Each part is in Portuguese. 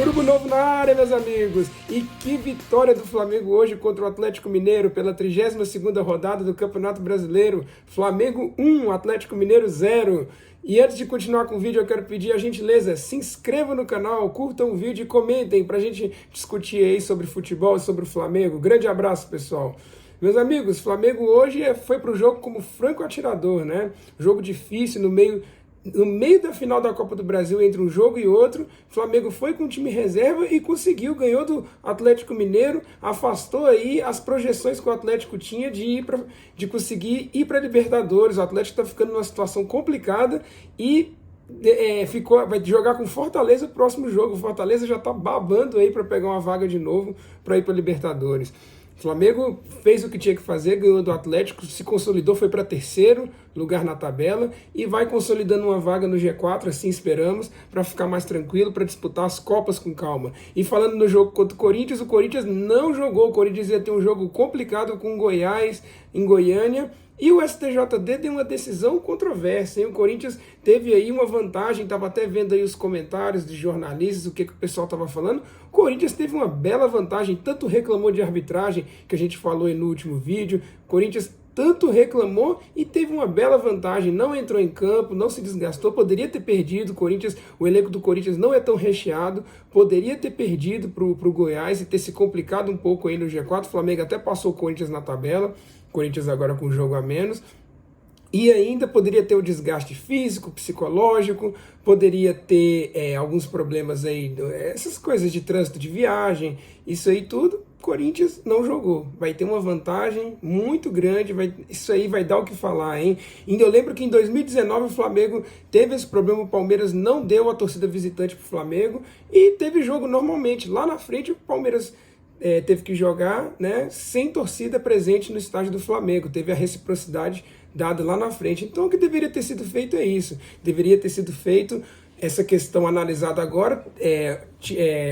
Urubu Novo na área, meus amigos! E que vitória do Flamengo hoje contra o Atlético Mineiro pela 32ª rodada do Campeonato Brasileiro. Flamengo 1, Atlético Mineiro 0. E antes de continuar com o vídeo, eu quero pedir a gentileza, se inscrevam no canal, curtam o vídeo e comentem pra gente discutir aí sobre futebol e sobre o Flamengo. Grande abraço, pessoal! Meus amigos, Flamengo hoje foi pro jogo como franco atirador, né? Jogo difícil, no meio da final da Copa do Brasil, entre um jogo e outro, o Flamengo foi com o time reserva e conseguiu, ganhou do Atlético Mineiro, afastou aí as projeções que o Atlético tinha de conseguir ir para a Libertadores. O Atlético está ficando numa situação complicada e vai jogar com Fortaleza o próximo jogo. O Fortaleza já está babando aí para pegar uma vaga de novo para ir para a Libertadores. O Flamengo fez o que tinha que fazer, ganhou do Atlético, se consolidou, foi para terceiro lugar na tabela e vai consolidando uma vaga no G4, assim esperamos, para ficar mais tranquilo, para disputar as Copas com calma. E falando no jogo contra o Corinthians não jogou, o Corinthians ia ter um jogo complicado com o Goiás em Goiânia, e o STJD deu uma decisão controversa, hein? O Corinthians teve aí uma vantagem, estava até vendo aí os comentários de jornalistas, o que o pessoal estava falando. O Corinthians teve uma bela vantagem, tanto reclamou de arbitragem, que a gente falou aí no último vídeo. O Corinthians tanto reclamou e teve uma bela vantagem, não entrou em campo, não se desgastou, poderia ter perdido. O elenco do Corinthians não é tão recheado, poderia ter perdido para o Goiás e ter se complicado um pouco aí no G4. O Flamengo até passou o Corinthians na tabela, Corinthians agora com um jogo a menos, e ainda poderia ter o desgaste físico, psicológico, poderia ter alguns problemas aí, essas coisas de trânsito de viagem, isso aí tudo, Corinthians não jogou. Vai ter uma vantagem muito grande, isso aí vai dar o que falar, hein? Ainda eu lembro que em 2019 o Flamengo teve esse problema, o Palmeiras não deu a torcida visitante pro Flamengo, e teve jogo normalmente, lá na frente o Palmeiras teve que jogar, né, sem torcida presente no estádio do Flamengo, teve a reciprocidade dada lá na frente. Então o que deveria ter sido feito é isso, deveria ter sido feito essa questão analisada agora,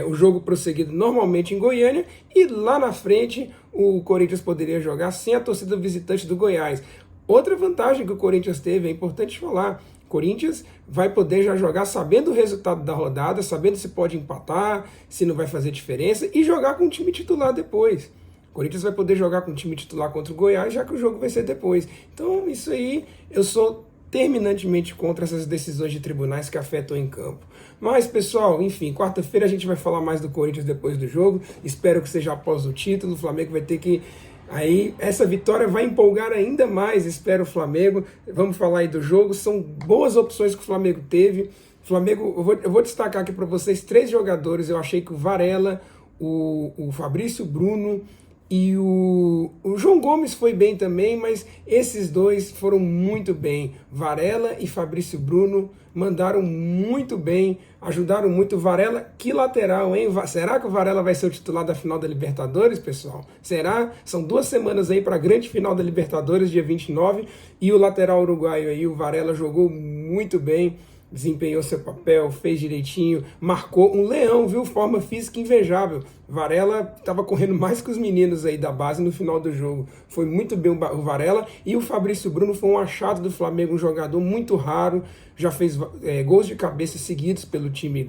o jogo prosseguido normalmente em Goiânia, e lá na frente o Corinthians poderia jogar sem a torcida visitante do Goiás. Outra vantagem que o Corinthians teve, é importante falar, o Corinthians vai poder já jogar sabendo o resultado da rodada, sabendo se pode empatar, se não vai fazer diferença, e jogar com o time titular depois. O Corinthians vai poder jogar com o time titular contra o Goiás, já que o jogo vai ser depois. Então, isso aí, eu sou terminantemente contra essas decisões de tribunais que afetam em campo. Mas, pessoal, enfim, quarta-feira a gente vai falar mais do Corinthians depois do jogo. Espero que seja após o título. O Flamengo vai ter que... Aí, essa vitória vai empolgar ainda mais, espero, o Flamengo. Vamos falar aí do jogo, são boas opções que o Flamengo teve. Flamengo, eu vou destacar aqui para vocês 3 jogadores. Eu achei que o Varela, o Fabrício Bruno e o João Gomes foi bem também, mas esses dois foram muito bem. Varela e Fabrício Bruno mandaram muito bem, ajudaram muito. O Varela, que lateral, hein? Será que o Varela vai ser o titular da final da Libertadores, pessoal? Será? São 2 semanas aí para a grande final da Libertadores, dia 29, e o lateral uruguaio aí, o Varela, jogou muito bem, desempenhou seu papel, fez direitinho, marcou um leão, viu? Forma física invejável. Varela estava correndo mais que os meninos aí da base no final do jogo. Foi muito bem o Varela, e o Fabrício Bruno foi um achado do Flamengo, um jogador muito raro, já fez gols de cabeça seguidos pelo time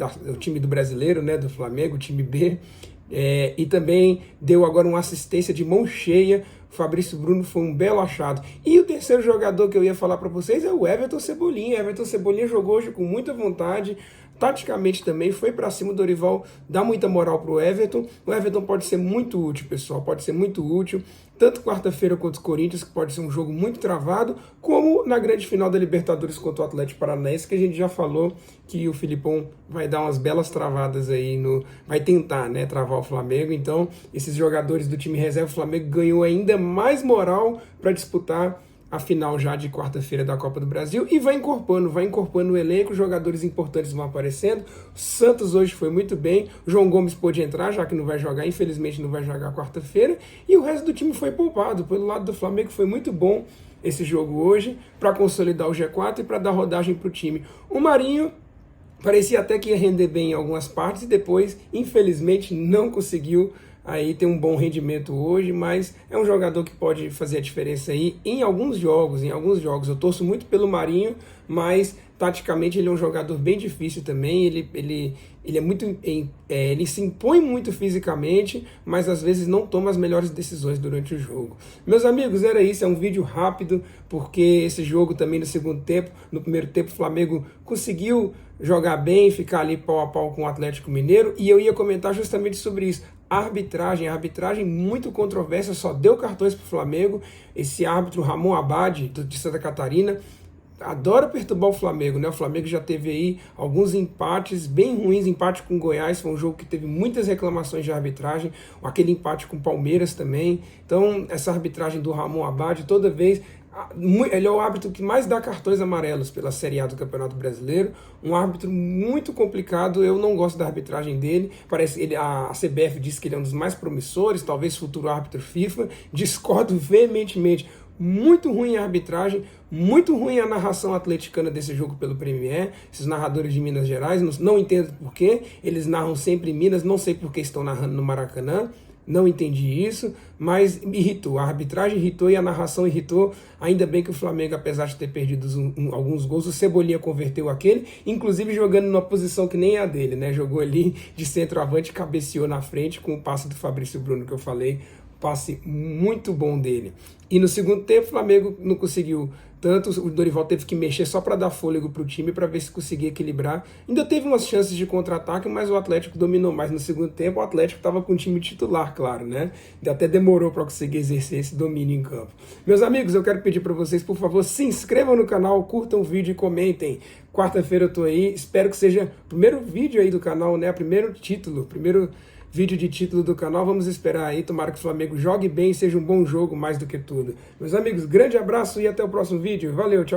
do brasileiro, né, do Flamengo, o time B, e também deu agora uma assistência de mão cheia. O Fabrício Bruno foi um belo achado. E o terceiro jogador que eu ia falar para vocês é o Everton Cebolinha. Everton Cebolinha jogou hoje com muita vontade, taticamente também, foi para cima. Do Dorival dá muita moral pro Everton. O Everton pode ser muito útil, pessoal, pode ser muito útil, tanto quarta-feira contra o Corinthians, que pode ser um jogo muito travado, como na grande final da Libertadores contra o Atlético Paranaense, que a gente já falou que o Filipão vai dar umas belas travadas aí, vai tentar, né, travar o Flamengo. Então, esses jogadores do time reserva, o Flamengo ganhou ainda mais moral para disputar a final já de quarta-feira da Copa do Brasil, e vai incorporando o elenco, jogadores importantes vão aparecendo. O Santos hoje foi muito bem, o João Gomes pôde entrar, já que não vai jogar, infelizmente não vai jogar quarta-feira, e o resto do time foi poupado. Pelo lado do Flamengo foi muito bom esse jogo hoje, para consolidar o G4 e para dar rodagem para o time. O Marinho parecia até que ia render bem em algumas partes, e depois, infelizmente, não conseguiu aí tem um bom rendimento hoje, mas é um jogador que pode fazer a diferença aí em alguns jogos, Eu torço muito pelo Marinho, mas taticamente ele é um jogador bem difícil também, ele é muito, ele se impõe muito fisicamente, mas às vezes não toma as melhores decisões durante o jogo. Meus amigos, era isso, é um vídeo rápido, porque esse jogo também no segundo tempo, no primeiro tempo o Flamengo conseguiu jogar bem, ficar ali pau a pau com o Atlético Mineiro, e eu ia comentar justamente sobre isso. A arbitragem muito controversa, só deu cartões para o Flamengo. Esse árbitro Ramon Abad, de Santa Catarina, adora perturbar o Flamengo, né? O Flamengo já teve aí alguns empates bem ruins, empate com o Goiás, foi um jogo que teve muitas reclamações de arbitragem, aquele empate com o Palmeiras também. Então, essa arbitragem do Ramon Abad, toda vez, ele é o árbitro que mais dá cartões amarelos pela Série A do Campeonato Brasileiro, um árbitro muito complicado, eu não gosto da arbitragem dele, parece a CBF diz que ele é um dos mais promissores, talvez futuro árbitro FIFA, discordo veementemente. Muito ruim a arbitragem, muito ruim a narração atleticana desse jogo pelo Premier. Esses narradores de Minas Gerais, não entendo porquê, eles narram sempre em Minas, não sei por que estão narrando no Maracanã, não entendi isso, mas irritou. A arbitragem irritou e a narração irritou. Ainda bem que o Flamengo, apesar de ter perdido alguns gols, o Cebolinha converteu aquele, inclusive jogando numa posição que nem é a dele, né? Jogou ali de centroavante, cabeceou na frente com o passe do Fabrício Bruno que eu falei. Passe muito bom dele. E no segundo tempo o Flamengo não conseguiu tanto, o Dorival teve que mexer só para dar fôlego para o time, para ver se conseguia equilibrar. Ainda teve umas chances de contra-ataque, mas o Atlético dominou mais no segundo tempo. O Atlético estava com o time titular, claro, né? E até demorou para conseguir exercer esse domínio em campo. Meus amigos, eu quero pedir para vocês, por favor, se inscrevam no canal, curtam o vídeo e comentem. Quarta-feira eu tô aí, espero que seja o primeiro vídeo aí do canal, né? Primeiro vídeo de título do canal, vamos esperar aí, tomara que o Flamengo jogue bem, seja um bom jogo mais do que tudo. Meus amigos, grande abraço e até o próximo vídeo, valeu, tchau!